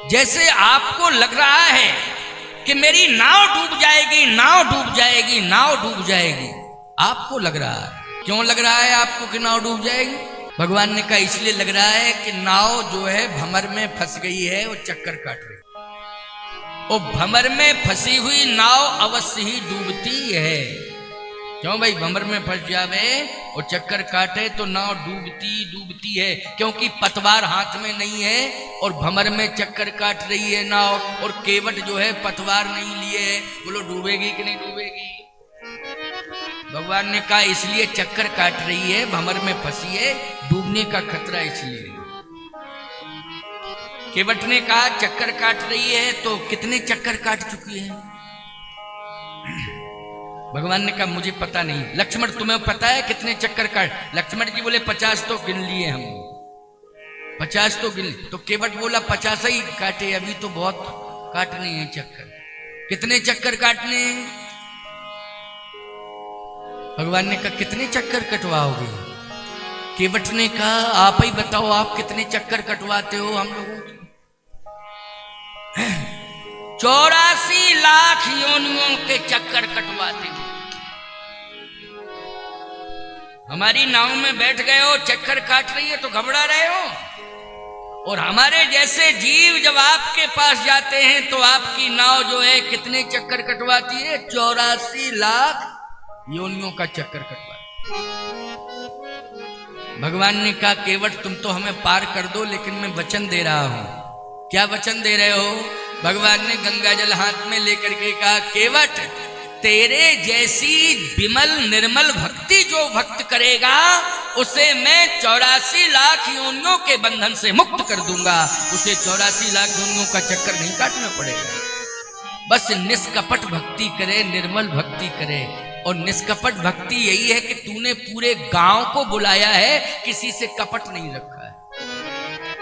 जैसे आपको लग रहा है कि मेरी नाव डूब जाएगी, नाव डूब जाएगी, नाव डूब जाएगी, आपको लग रहा है। क्यों लग रहा है आपको कि नाव डूब जाएगी? भगवान ने कहा इसलिए लग रहा है कि नाव जो है भंवर में फंस गई है, वो चक्कर काट रही है। वो भंवर में फंसी हुई नाव अवश्य ही डूबती है। क्यों भाई? भंवर में फंस जावे और चक्कर काटे तो नाव डूबती है, क्योंकि पतवार हाथ में नहीं है और भंवर में चक्कर काट रही है नाव, और केवट जो है पतवार नहीं लिए है। बोलो डूबेगी कि नहीं डूबेगी? भगवान ने कहा इसलिए चक्कर काट रही है, भंवर में फंसी है, डूबने का खतरा इसलिए। केवट ने कहा चक्कर काट रही है तो कितने चक्कर काट चुकी है? भगवान ने कहा मुझे पता नहीं। लक्ष्मण तुम्हें पता है कितने चक्कर काट? लक्ष्मण जी बोले 50 तो गिन लिए हम, 50 तो गिन। तो केवट बोला 50 ही काटे, अभी तो बहुत काटने हैं चक्कर। कितने चक्कर काटने हैं? भगवान ने कहा कितने चक्कर कटवाओगे? केवट ने कहा आप ही बताओ, आप कितने चक्कर कटवाते हो हम लोगों की? 84 लाख योनियों के चक्कर कटवाते हो। हमारी नाव में बैठ गए हो, चक्कर काट रही है तो घबरा रहे हो। और हमारे जैसे जीव जब आपके पास जाते हैं तो आपकी नाव जो है कितने चक्कर कटवाती है? 84 लाख योनियों का चक्कर कटवाती। भगवान ने कहा केवट तुम तो हमें पार कर दो, लेकिन मैं वचन दे रहा हूं। क्या वचन दे रहे हो? भगवान ने गंगा जल हाथ में लेकर के कहा केवट तेरे जैसी विमल निर्मल भक्ति जो भक्त करेगा उसे मैं 84 लाख योनियों के बंधन से मुक्त कर दूंगा। उसे 84 लाख योनियों का चक्कर नहीं काटना पड़ेगा। बस निष्कपट भक्ति करे, निर्मल भक्ति करे। और निष्कपट भक्ति यही है कि तूने पूरे गांव को बुलाया है, किसी से कपट नहीं रखा है।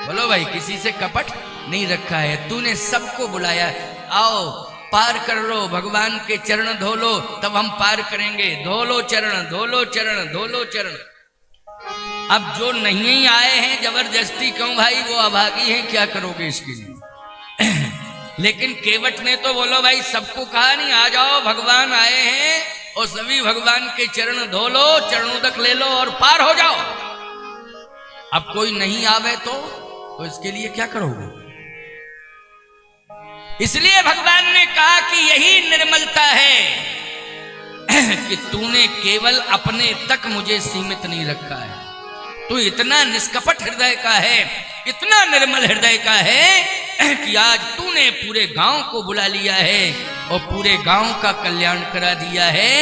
बोलो भाई, किसी से कपट नहीं रखा है, तूने सबको बुलाया। आओ पार कर लो, भगवान के चरण धो लो, तब हम पार करेंगे। धो लो चरण, धो लो चरण, धो लो चरण। अब जो नहीं आए हैं जबरदस्ती क्यों भाई, वो अभागी हैं, क्या करोगे इसके लिए? लेकिन केवट ने तो बोलो भाई सबको कहा नहीं, आ जाओ भगवान आए हैं, और सभी भगवान के चरण धो लो, चरणोदक ले लो और पार हो जाओ। अब कोई नहीं आवे तो इसके लिए क्या करोगे? इसलिए भगवान ने कहा कि यही निर्मलता है कि तूने केवल अपने तक मुझे सीमित नहीं रखा है। तू इतना निष्कपट हृदय का है, इतना निर्मल हृदय का है कि आज तूने पूरे गांव को बुला लिया है और पूरे गांव का कल्याण करा दिया है।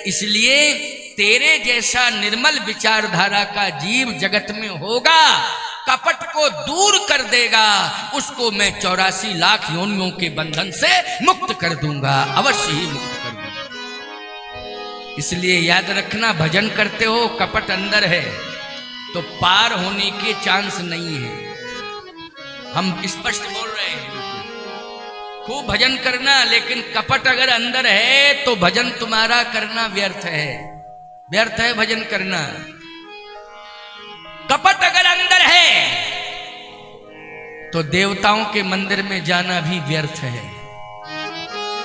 इसलिए तेरे जैसा निर्मल विचारधारा का जीव जगत में होगा, कपट को दूर कर देगा, उसको मैं 84 लाख योनियों के बंधन से मुक्त कर दूंगा, अवश्य ही मुक्त कर दूंगा। इसलिए याद रखना, भजन करते हो कपट अंदर है तो पार होने के चांस नहीं है। हम स्पष्ट बोल रहे हैं, खूब भजन करना, लेकिन कपट अगर अंदर है तो भजन तुम्हारा करना व्यर्थ है, व्यर्थ है भजन करना। कपट अगर अंदर है तो देवताओं के मंदिर में जाना भी व्यर्थ है।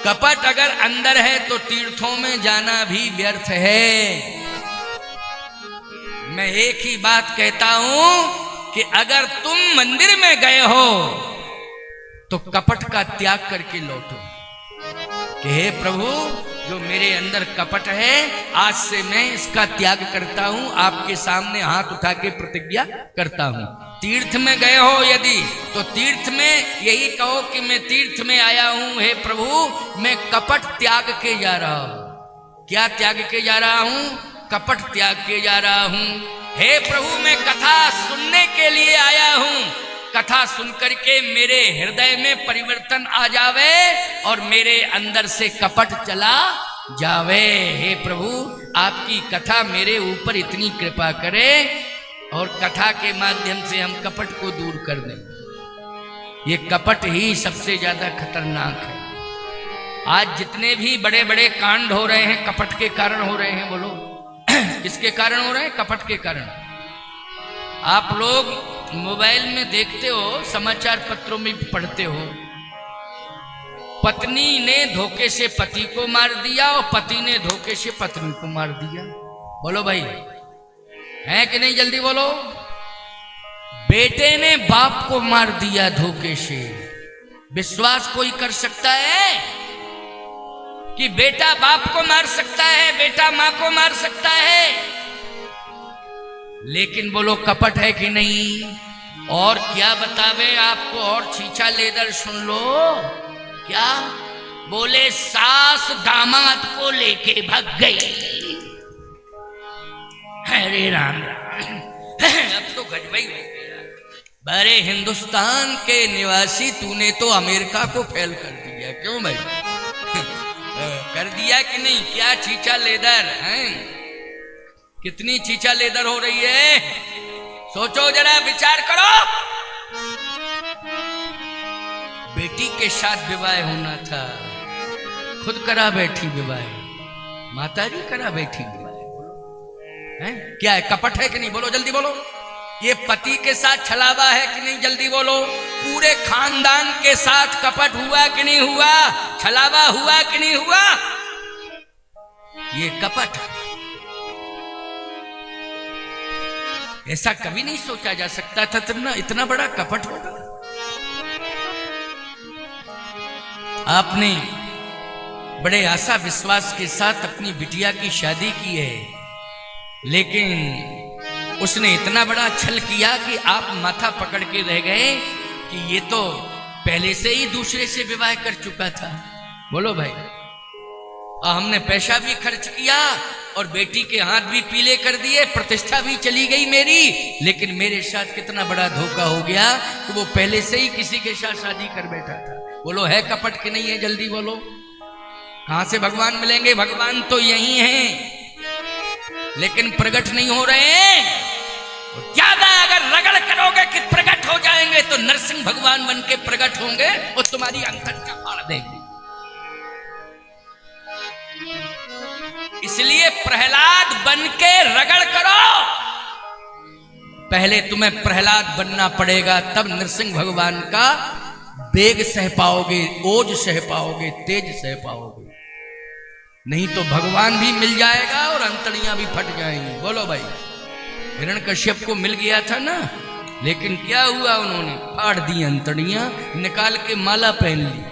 कपट अगर अंदर है तो तीर्थों में जाना भी व्यर्थ है। मैं एक ही बात कहता हूं कि अगर तुम मंदिर में गए हो तो कपट का त्याग करके लौटो कि हे प्रभु, जो मेरे अंदर कपट है आज से मैं इसका त्याग करता हूं, आपके सामने हाथ उठा के प्रतिज्ञा करता हूं। तीर्थ में गए हो यदि तो तीर्थ में यही कहो कि मैं तीर्थ में आया हूं, हे प्रभु मैं कपट त्याग के जा रहा हूं। क्या त्याग के जा रहा हूं? कपट त्याग के जा रहा हूं। हे प्रभु मैं कथा सुनने के लिए आया हूं, कथा सुनकर के मेरे हृदय में परिवर्तन आ जावे और मेरे अंदर से कपट चला जावे। हे प्रभु आपकी कथा मेरे ऊपर इतनी कृपा करे और कथा के माध्यम से हम कपट को दूर कर दें। ये कपट ही सबसे ज्यादा खतरनाक है। आज जितने भी बड़े बड़े कांड हो रहे हैं कपट के कारण हो रहे हैं। बोलो किसके कारण हो रहे हैं? कपट के कारण। आप लोग मोबाइल में देखते हो, समाचार पत्रों में भी पढ़ते हो, पत्नी ने धोखे से पति को मार दिया और पति ने धोखे से पत्नी को मार दिया। बोलो भाई, है कि नहीं? जल्दी बोलो। बेटे ने बाप को मार दिया धोखे से। विश्वास कोई कर सकता है कि बेटा बाप को मार सकता है, बेटा मां को मार सकता है? लेकिन बोलो कपट है कि नहीं? और क्या बतावे आपको, और छीछा लेदर सुन लो। क्या बोले? सास दामाद को लेके भाग गई। अरे राम राम, अब तो गजबई हो गया। बड़े हिंदुस्तान के निवासी, तूने तो अमेरिका को फेल कर दिया। क्यों भाई? कर दिया कि नहीं? क्या छीछा लेदर है? कितनी छीछा लेदर हो रही है? सोचो जरा, विचार करो। बेटी के साथ विवाह होना था, खुद करा बैठी विवाह, माताजी करा बैठी विवाह। क्या है? कपट है कि नहीं? बोलो जल्दी बोलो। ये पति के साथ छलावा है कि नहीं? जल्दी बोलो। पूरे खानदान के साथ कपट हुआ कि नहीं हुआ? छलावा हुआ कि नहीं हुआ? ये कपट। ऐसा कभी नहीं सोचा जा सकता था इतना बड़ा कपट होगा। आपने बड़े आशा विश्वास के साथ अपनी बिटिया की शादी की है, लेकिन उसने इतना बड़ा छल किया कि आप माथा पकड़ के रह गए कि ये तो पहले से ही दूसरे से विवाह कर चुका था। बोलो भाई। और हमने पैसा भी खर्च किया और बेटी के हाथ भी पीले कर दिए, प्रतिष्ठा भी चली गई मेरी, लेकिन मेरे साथ कितना बड़ा धोखा हो गया कि वो पहले से ही किसी के साथ शादी कर बैठा था। बोलो है कपट कि नहीं है? जल्दी बोलो। कहां से भगवान मिलेंगे? भगवान तो यही हैं, लेकिन प्रकट नहीं हो रहे हैं। ज्यादा अगर रगड़ करोगे कि प्रकट हो जाएंगे तो नरसिंह भगवान बन के प्रकट होंगे और तुम्हारी अंतड़ियां फाड़ देंगे। इसलिए प्रहलाद बन के रगड़ करो। पहले तुम्हें प्रहलाद बनना पड़ेगा, तब नरसिंह भगवान का वेग सह पाओगे, ओज सह पाओगे, तेज सह पाओगे। नहीं तो भगवान भी मिल जाएगा और अंतड़ियां भी फट जाएंगी। बोलो भाई। हिरण्यकश्यप को मिल गया था ना, लेकिन क्या हुआ? उन्होंने फाड़ दी अंतड़ियां, निकाल के माला पहन ली।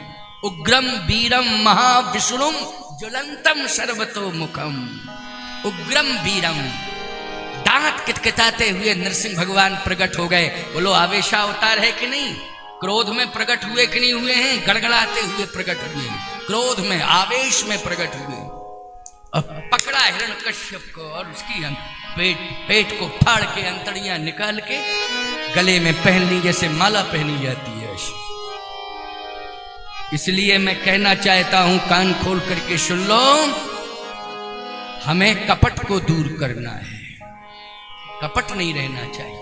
उग्रम वीरम महाविष्णुम ज्वलंतम सर्वतो मुखम। उग्रम वीरम, दांत किटकिटाते हुए नरसिंह भगवान प्रकट हो गए। बोलो आवेशावतार है कि नहीं? क्रोध में प्रकट हुए कि नहीं हुए हैं? गड़गड़ाते हुए प्रकट हुए, क्रोध में, आवेश में प्रकट हुए। अब पकड़ा हिरण्यकश्यप को और उसकी पेट को फाड़ के अंतड़ियां निकाल के गले में पहन ली, जैसे माला पहनी जाती है। इसलिए मैं कहना चाहता हूं, कान खोल करके सुन लो, हमें कपट को दूर करना है, कपट नहीं रहना चाहिए।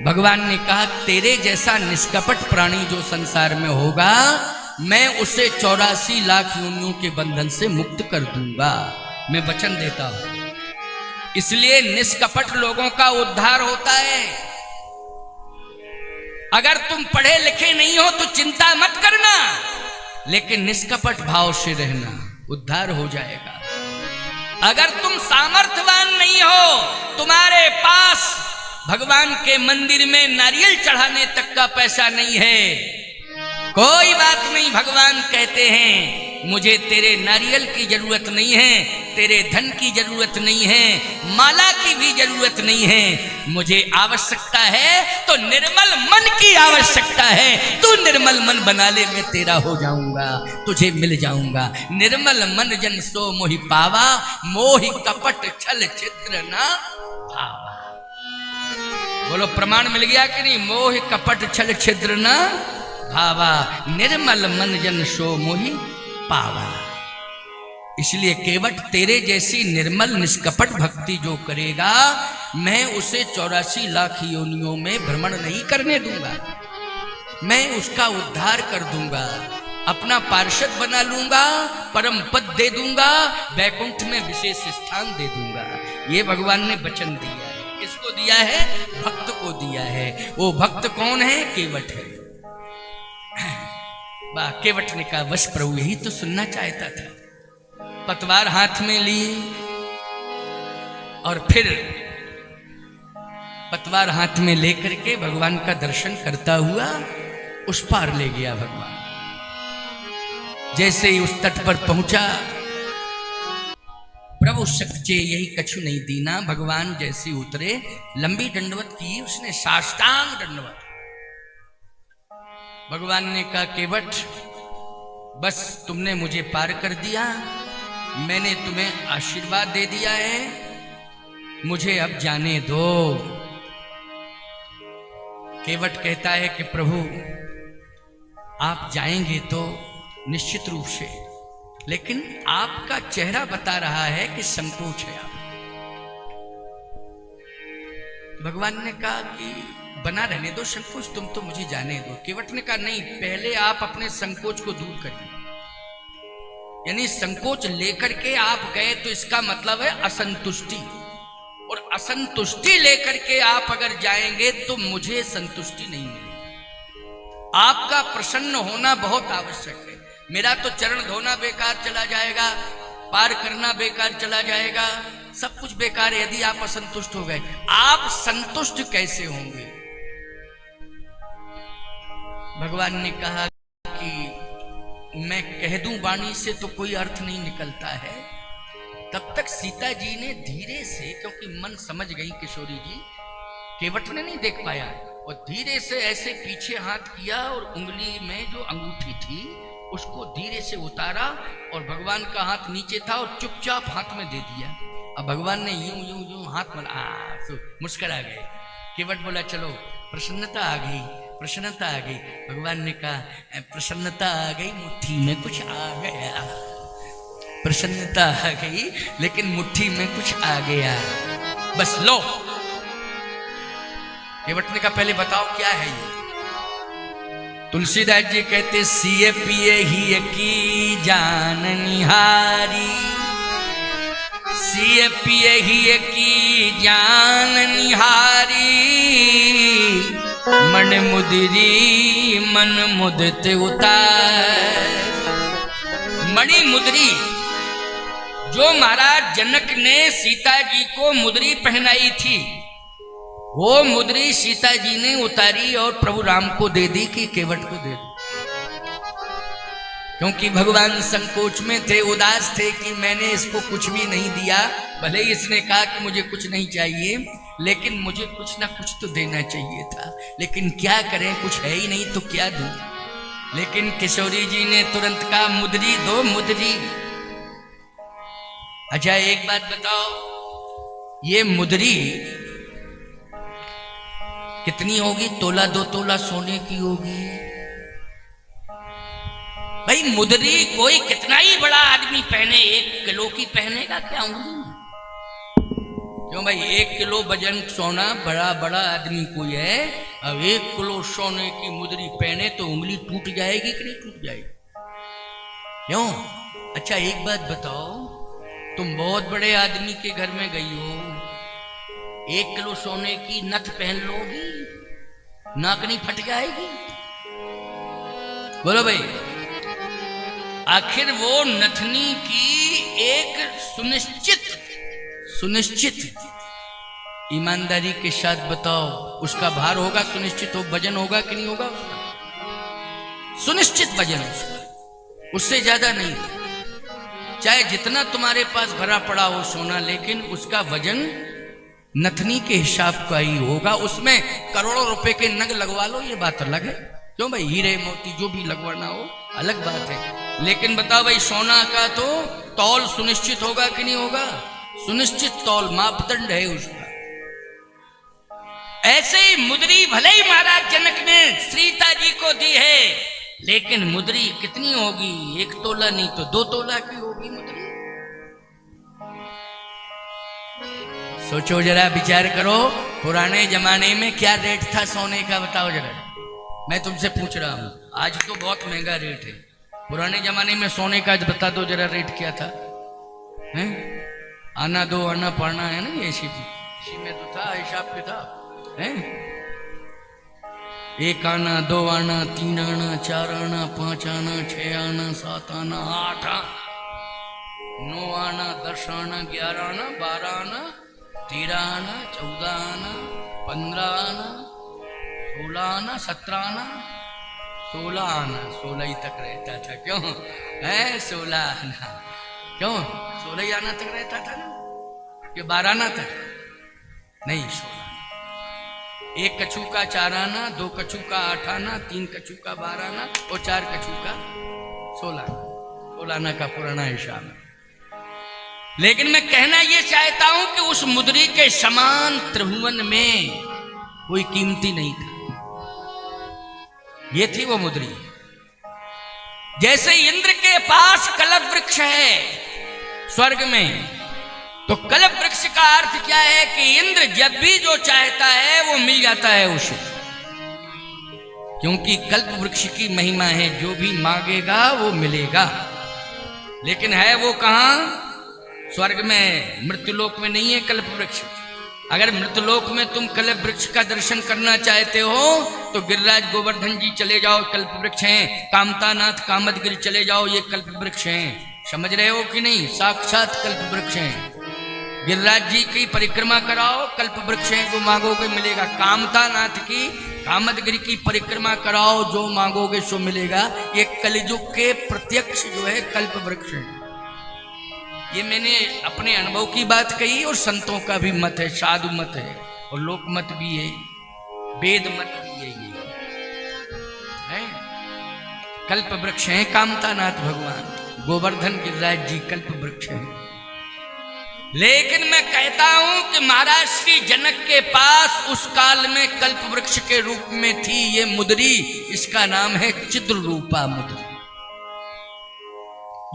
भगवान ने कहा तेरे जैसा निष्कपट प्राणी जो संसार में होगा, मैं उसे 84 लाख योनियों के बंधन से मुक्त कर दूंगा। मैं वचन देता हूं। इसलिए निष्कपट लोगों का उद्धार होता है। अगर तुम पढ़े लिखे नहीं हो तो चिंता मत करना, लेकिन निष्कपट भाव से रहना, उद्धार हो जाएगा। अगर तुम सामर्थ्यवान नहीं हो, तुम्हारे पास भगवान के मंदिर में नारियल चढ़ाने तक का पैसा नहीं है, कोई बात नहीं। भगवान कहते हैं मुझे तेरे नारियल की जरूरत नहीं है, तेरे धन की जरूरत नहीं है, माला की भी जरूरत नहीं है। मुझे आवश्यकता है तो निर्मल मन की आवश्यकता है। तू निर्मल मन बना ले, मैं तेरा हो जाऊंगा, तुझे मिल जाऊंगा। निर्मल मन जन सो मोहि पावा, मोहि कपट छल छिद्र ना भावा। बोलो प्रमाण मिल गया कि नहीं? मोह कपट छल छिद्र ना भावा, निर्मल मन जन सो मोहि पावा। इसलिए केवट तेरे जैसी निर्मल निष्कपट भक्ति जो करेगा, मैं उसे 84 लाख योनियों में भ्रमण नहीं करने दूंगा। मैं उसका उद्धार कर दूंगा, अपना पार्षद बना लूंगा, परम पद दे दूंगा, वैकुंठ में विशेष स्थान दे दूंगा। ये भगवान ने वचन दिया है। किसको दिया है? भक्त को दिया है। वो भक्त कौन है? केवट है। वाह! केवट ने कहा बस प्रभु यही तो सुनना चाहता था। पतवार हाथ में ली और फिर पतवार हाथ में लेकर के भगवान का दर्शन करता हुआ उस पार ले गया भगवान। जैसे ही उस तट पर पहुंचा, प्रभु सच्चे यही कछु नहीं दीना, भगवान जैसे उतरे, लंबी दंडवत की उसने, साष्टांग दंडवत। भगवान ने कहा केवट बस तुमने मुझे पार कर दिया, मैंने तुम्हें आशीर्वाद दे दिया है, मुझे अब जाने दो। केवट कहता है कि प्रभु आप जाएंगे तो निश्चित रूप से, लेकिन आपका चेहरा बता रहा है कि संकोच है आप। भगवान ने कहा कि बना रहने दो संकोच, तुम तो मुझे जाने दो। केवट ने कहा नहीं, पहले आप अपने संकोच को दूर करिए। यानी संकोच लेकर के आप गए तो इसका मतलब है असंतुष्टि, और असंतुष्टि लेकर के आप अगर जाएंगे तो मुझे संतुष्टि नहीं मिलेगी। आपका प्रसन्न होना बहुत आवश्यक है। मेरा तो चरण धोना बेकार चला जाएगा, पार करना बेकार चला जाएगा, सब कुछ बेकार है यदि आप असंतुष्ट हो गए। आप संतुष्ट कैसे होंगे? भगवान ने कहा कि मैं कह दूं वाणी से तो कोई अर्थ नहीं निकलता है। तब तक सीता जी ने धीरे से, क्योंकि मन समझ गई किशोरी जी, केवट ने नहीं देख पाया, और धीरे से ऐसे पीछे हाथ किया और उंगली में जो अंगूठी थी उसको धीरे से उतारा, और भगवान का हाथ नीचे था और चुपचाप हाथ में दे दिया। अब भगवान ने यूं यूं यूं हाथ में मुस्कुरा गए। केवट बोला चलो, प्रसन्नता आ गई, प्रसन्नता आ गई। भगवान ने कहा प्रसन्नता आ गई, मुट्ठी में कुछ आ गया। प्रसन्नता आ गई लेकिन मुट्ठी में कुछ आ गया, बस लो। केवट ने कहा पहले बताओ क्या है ये? तुलसीदास जी कहते सिए पिए ही की जान निहारी, सिए पिए ही की जान निहारी, मन मुदरी मन मुदते उतार। मणि मुदरी जो महाराज जनक ने सीता जी को मुदरी पहनाई थी, वो मुदरी सीता जी ने उतारी और प्रभु राम को दे दी कि केवट को दे दी। क्योंकि भगवान संकोच में थे, उदास थे कि मैंने इसको कुछ भी नहीं दिया। भले ही इसने कहा कि मुझे कुछ नहीं चाहिए, लेकिन मुझे कुछ ना कुछ तो देना चाहिए था। लेकिन क्या करें, कुछ है ही नहीं तो क्या दूं। लेकिन किशोरी जी ने तुरंत कहा मुदरी दो, मुदरी। अच्छा एक बात बताओ, ये मुदरी कितनी होगी? तोला दो तोला सोने की होगी। भाई मुदरी कोई कितना ही बड़ा आदमी पहने, 1 किलो की पहनेगा क्या उंगली में? क्यों भाई, 1 किलो वजन सोना बड़ा बड़ा आदमी कोई है, अब 1 किलो सोने की मुदरी पहने तो उंगली टूट जाएगी कि नहीं टूट जाएगी? क्यों? अच्छा एक बात बताओ, तुम बहुत बड़े आदमी के घर में गई हो, 1 किलो सोने की नथ पहन लोगी, नाक नहीं फट जाएगी? बोलो भाई। आखिर वो नथनी की एक सुनिश्चित ईमानदारी के साथ बताओ, उसका भार होगा, सुनिश्चित हो, वजन होगा कि नहीं होगा उसका? सुनिश्चित वजन उसका, उससे ज्यादा नहीं। चाहे जितना तुम्हारे पास भरा पड़ा हो सोना, लेकिन उसका वजन नथनी के हिसाब का ही होगा। उसमें करोड़ों रुपए के नग लगवा लो, ये बात अलग है। क्यों भाई, हीरे मोती जो भी लगवाना हो अलग बात है, लेकिन बताओ भाई सोना का तो तौल सुनिश्चित होगा कि नहीं होगा? सुनिश्चित तौल मापदंड है उसका। ऐसे ही मुदरी भले ही महाराज जनक ने सीता जी को दी है, लेकिन मुदरी कितनी होगी? 1 तोला नहीं तो 2 तोला की होगी मुदरी। सोचो जरा, विचार करो, पुराने जमाने में क्या रेट था सोने का, बताओ जरा। मैं तुमसे पूछ रहा हूं, आज तो बहुत महंगा रेट है, पुराने जमाने में सोने का बता दो जरा रेट क्या था? हैं? आना दो आना पड़ना है ना, ऐसी इसी में तो था हिसाब किताब है। 1 आना, 2 आना, 3 आना, 4 आना, 5 आना, 6 आना, 7 आना, 8 आना, 9 आना, 10 आना, 11 आना, 12 आना, 13 आना, 14 आना, 15 आना, 16 आना, 17 आना, 16 आना, 16 ही तक रहता था। क्यों है 16 आना? क्यों 16 ही आना तक रहता था ना, कि 12 आना तक नहीं, 16। 1 कछू का 4 आना, 2 कछू का 8 आना, 3 कछू का 12 आना और 4 कछू का 16 आना। 16 आना का पुराना हिसाब है। लेकिन मैं कहना यह चाहता हूं कि उस मुद्री के समान त्रिभुवन में कोई कीमती नहीं था। ये थी वो मुद्री। जैसे इंद्र के पास कल्प वृक्ष है स्वर्ग में, तो कल्प वृक्ष का अर्थ क्या है कि इंद्र जब भी जो चाहता है वो मिल जाता है उसे, क्योंकि कल्प वृक्ष की महिमा है, जो भी मांगेगा वो मिलेगा। लेकिन है वो कहां? स्वर्ग में, मृत्युलोक में नहीं है कल्प वृक्ष। अगर मृत्युलोक में तुम कल्प वृक्ष का दर्शन करना चाहते हो तो गिरिराज गोवर्धन जी चले जाओ, कल्प वृक्ष हैं। कामतानाथ कामदगिरि चले जाओ, ये कल्प वृक्ष हैं। समझ रहे हो कि नहीं? साक्षात कल्प वृक्ष हैं। गिरिराज जी की परिक्रमा कराओ, कल्प वृक्ष हैं, जो मांगोगे मिलेगा। कामतानाथ की कामदगिरि की परिक्रमा कराओ, जो मांगोगे सो मिलेगा। ये कलिजुग के प्रत्यक्ष जो है कल्प वृक्ष है। ये मैंने अपने अनुभव की बात कही और संतों का भी मत है, साधु मत है और लोक मत भी है, वेद मत भी है। ये है कल्प वृक्ष है कामतानाथ भगवान, गोवर्धन गिरिराज जी कल्प वृक्ष है। लेकिन मैं कहता हूं कि महाराज श्री जनक के पास उस काल में कल्प वृक्ष के रूप में थी ये मुद्री। इसका नाम है चिद्रूपा मुद्री।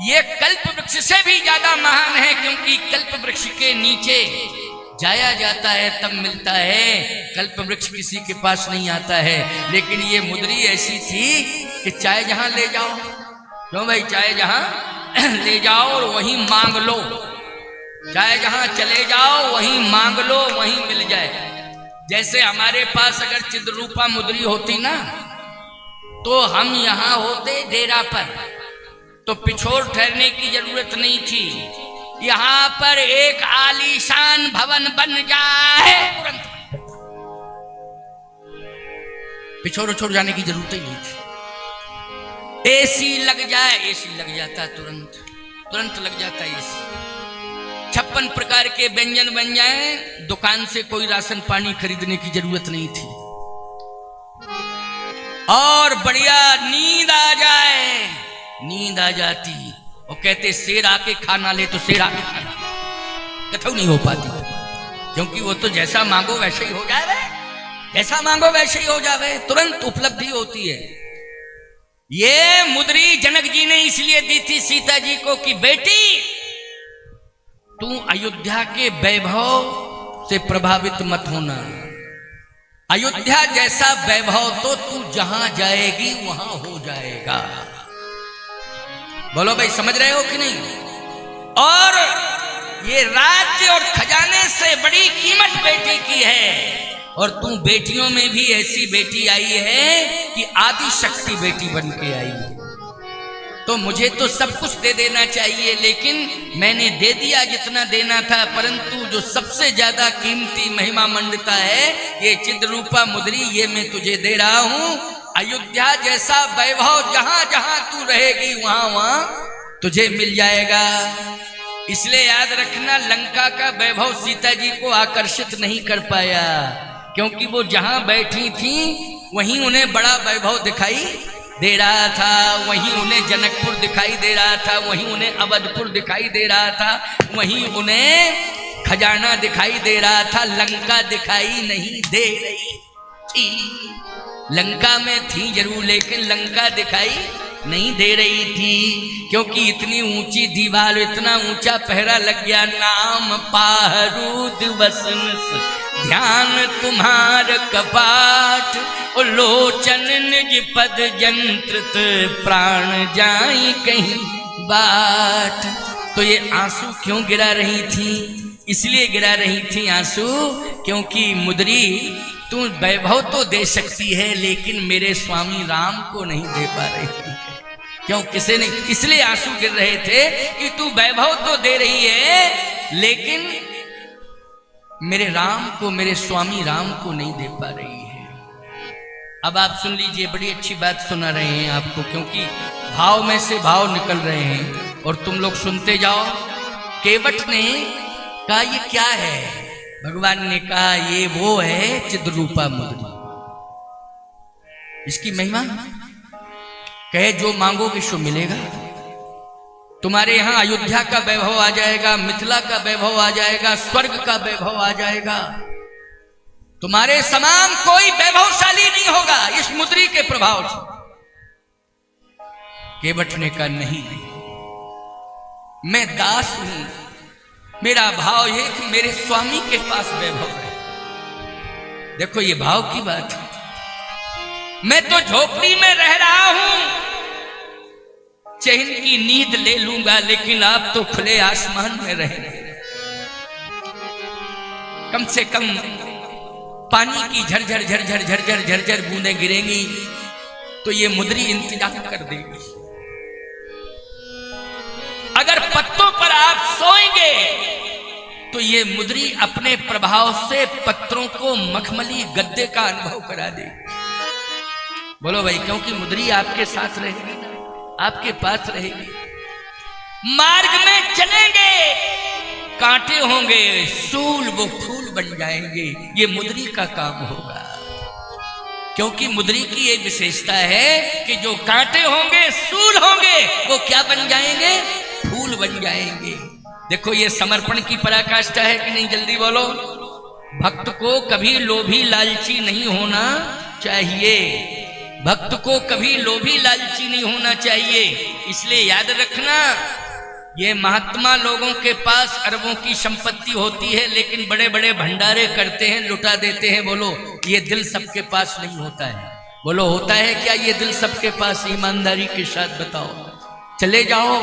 ये कल्प वृक्ष से भी ज्यादा महान है, क्योंकि कल्प वृक्ष के नीचे जाया जाता है तब मिलता है। कल्प वृक्ष किसी के पास नहीं आता है। लेकिन ये मुद्री ऐसी थी कि चाहे जहां ले जाओ, क्यों भाई, चाहे जहां ले जाओ और वहीं मांग लो, चाहे जहां चले जाओ वहीं मांग लो, वहीं मिल जाए। जैसे हमारे पास अगर चिद्रूपा मुद्री होती ना, तो हम यहां होते डेरा पर, तो पिछोर ठहरने की जरूरत नहीं थी। यहां पर एक आलीशान भवन बन जाए, तुरंत पिछोर छोड़ जाने की जरूरत ही नहीं थी। एसी लग जाए, एसी लग जाता, तुरंत तुरंत लग जाता एसी। 56 प्रकार के व्यंजन बन जाए, दुकान से कोई राशन पानी खरीदने की जरूरत नहीं थी। और बढ़िया नींद आ जाए, नींद आ जाती। और कहते शेर आके खाना ले, तो शेर आके खाना कथो नहीं हो पाती, क्योंकि वो तो जैसा मांगो वैसे ही हो जावे, जैसा मांगो वैसे ही हो जावे, तुरंत उपलब्धि होती है। ये मुद्री जनक जी ने इसलिए दी थी सीता जी को कि बेटी तू अयोध्या के वैभव से प्रभावित मत होना। अयोध्या जैसा वैभव तो तू जहां जाएगी वहां हो जाएगा। बोलो भाई, समझ रहे हो कि नहीं? और ये राज्य और खजाने से बड़ी कीमत बेटी की है। और तू बेटियों में भी ऐसी बेटी आई है कि आदि शक्ति बेटी बन के आई है। तो मुझे तो सब कुछ दे देना चाहिए, लेकिन मैंने दे दिया जितना देना था, परंतु जो सबसे ज्यादा कीमती महिमा मंडिता है ये चिद्रूपा मुद्री, ये मैं तुझे दे रहा हूं। अयोध्या जैसा वैभव जहां जहां तू रहेगी वहां वहां तुझे मिल जाएगा। इसलिए याद रखना, लंका का वैभव सीता जी को आकर्षित नहीं कर पाया, क्योंकि वो जहां बैठी थी वहीं उन्हें बड़ा वैभव दिखाई दे रहा था, वहीं उन्हें जनकपुर दिखाई दे रहा था, वहीं उन्हें अवधपुर दिखाई दे रहा था, वहीं उन्हें खजाना दिखाई दे रहा था। लंका दिखाई नहीं दे रही थी। लंका में थी जरूर, लेकिन लंका दिखाई नहीं दे रही थी, क्योंकि इतनी ऊंची दीवार, इतना ऊंचा पहरा लग गया। नाम पारूद वसन ध्यान तुम्हार कपाट, ओ लोचन निज पद जंत्रित प्राण जाई कहीं बाट। तो ये आंसू क्यों गिरा रही थी? इसलिए गिरा रही थी आंसू, क्योंकि मुद्री तू वैभव तो दे सकती है लेकिन मेरे स्वामी राम को नहीं दे पा रही है। क्यों, किसे नहीं, इसलिए आंसू गिर रहे थे कि तू वैभव तो दे रही है लेकिन मेरे राम को, मेरे स्वामी राम को नहीं दे पा रही है। अब आप सुन लीजिए, बड़ी अच्छी बात सुना रहे हैं आपको, क्योंकि भाव में से भाव निकल रहे हैं और तुम लोग सुनते जाओ। केवट ने कहा ये क्या है? भगवान ने कहा ये वो है चिद्रूपा मुद्री, इसकी महिमा। कहे जो मांगोगे सो मिलेगा। तुम्हारे यहां अयोध्या का वैभव आ जाएगा, मिथिला का वैभव आ जाएगा, स्वर्ग का वैभव आ जाएगा। तुम्हारे समान कोई वैभवशाली नहीं होगा इस मुद्री के प्रभाव से। केवट ने कहा नहीं, मैं दास हूं, मेरा भाव ये कि मेरे स्वामी के पास वैभव है। देखो ये भाव की बात है। मैं तो झोपड़ी में रह रहा हूं, चैन की नींद ले लूंगा, लेकिन आप तो खुले आसमान में रह रहे। कम से कम पानी की झरझर झरझर झरझर झरझर बूंदें गिरेंगी तो ये मुद्री इंतजार कर देगी। अगर पत्तों पर आप सोएंगे तो ये मुद्री अपने प्रभाव से पत्रों को मखमली गद्दे का अनुभव करा देगी। बोलो भाई, क्योंकि मुद्री आपके साथ रहेगी ना, आपके पास रहेगी। मार्ग में चलेंगे, कांटे होंगे, सूल वो फूल बन जाएंगे। ये मुद्री का काम होगा, क्योंकि मुद्री की ये विशेषता है कि जो कांटे होंगे, सूल होंगे, वो क्या बन जाएंगे? फूल बन जाएंगे। देखो ये समर्पण की पराकाष्ठा है कि नहीं? जल्दी बोलो। भक्त को कभी लोभी लालची नहीं होना चाहिए, भक्त को कभी लोभी लालची नहीं होना चाहिए। इसलिए याद रखना, ये महात्मा लोगों के पास अरबों की संपत्ति होती है लेकिन बड़े बड़े भंडारे करते हैं, लुटा देते हैं। बोलो ये दिल सबके पास नहीं होता है। बोलो होता है क्या ये दिल सबके पास? ईमानदारी के साथ बताओ। चले जाओ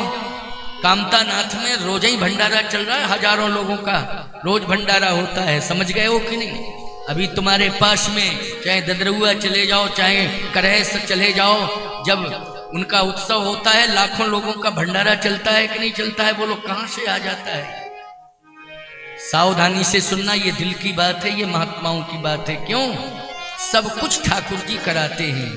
कामता नाथ में, रोज ही भंडारा चल रहा है, हजारों लोगों का रोज भंडारा होता है। समझ गए हो कि नहीं? अभी तुम्हारे पास में चाहे ददरुआ चले जाओ, चाहे करहस चले जाओ, जब उनका उत्सव होता है लाखों लोगों का भंडारा चलता है कि नहीं चलता है? बोलो कहां से आ जाता है? सावधानी से सुनना, ये दिल की बात है, ये महात्माओं की बात है। क्यों? सब कुछ ठाकुर जी कराते हैं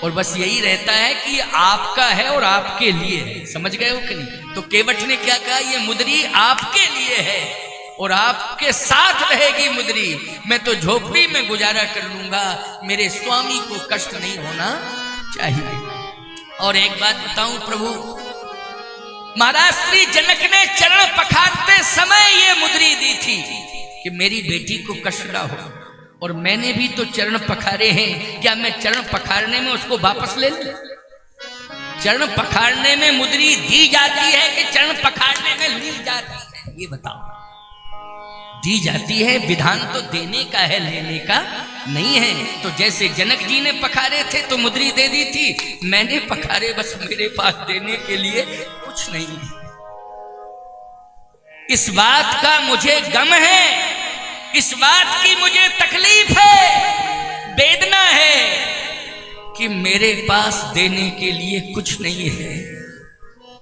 और बस यही रहता है कि आपका है और आपके लिए है। समझ गए हो कि नहीं? तो केवट ने क्या कहा? ये मुद्री आपके लिए है और आपके साथ रहेगी मुद्री। मैं तो झोपड़ी में गुजारा कर लूंगा, मेरे स्वामी को कष्ट नहीं होना चाहिए। और एक बात बताऊं प्रभु, महाराज श्री जनक ने चरण पखारते समय ये मुद्री दी थी कि मेरी बेटी को कष्ट ना हो, और मैंने भी तो चरण पखारे हैं। क्या मैं चरण पखारने में उसको वापस ले लूं? चरण पखारने में मुद्री दी जाती है कि चरण पखारने में ली जाती है? ये बताओ। दी जाती है, विधान तो देने का है, लेने का नहीं है। तो जैसे जनक जी ने पखारे थे तो मुद्री दे दी थी, मैंने पखारे, बस मेरे पास देने के लिए कुछ नहीं है। इस बात का मुझे गम है, इस बात की मुझे तकलीफ है, वेदना है कि मेरे पास देने के लिए कुछ नहीं है,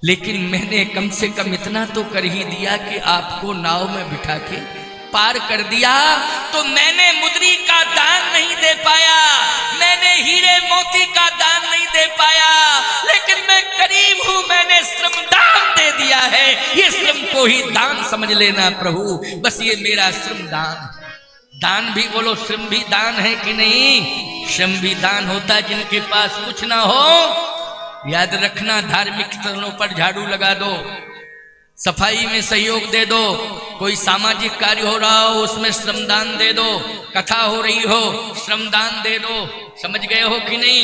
लेकिन मैंने कम से कम इतना तो कर ही दिया कि आपको नाव में बिठा के पार कर दिया। तो मैंने मुद्री का दान नहीं दे पाया, मैंने हीरे मोती का दान नहीं दे पाया, लेकिन मैं गरीब हूं, मैंने श्रम दान दे दिया है। ये श्रम को ही दान समझ लेना प्रभु, बस ये मेरा श्रम दान। दान भी बोलो, श्रम भी दान है कि नहीं? श्रम भी दान होता है जिनके पास कुछ ना हो। याद रखना, धार्मिक स्थलों पर झाड़ू लगा दो, सफाई में सहयोग दे दो, कोई सामाजिक कार्य हो रहा हो उसमें श्रमदान दे दो, कथा हो रही हो श्रमदान दे दो। समझ गए हो कि नहीं?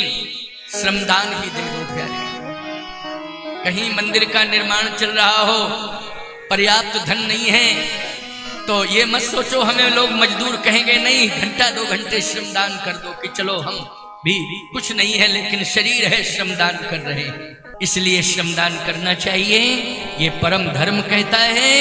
श्रमदान ही दे दो प्यारे। कहीं मंदिर का निर्माण चल रहा हो, पर्याप्त धन नहीं है, तो ये मत सोचो हमें लोग मजदूर कहेंगे, नहीं, घंटा 2 घंटे श्रमदान कर दो कि चलो हम भी कुछ नहीं है लेकिन शरीर है, श्रमदान कर रहे हैं। इसलिए श्रमदान करना चाहिए, ये परम धर्म कहता है।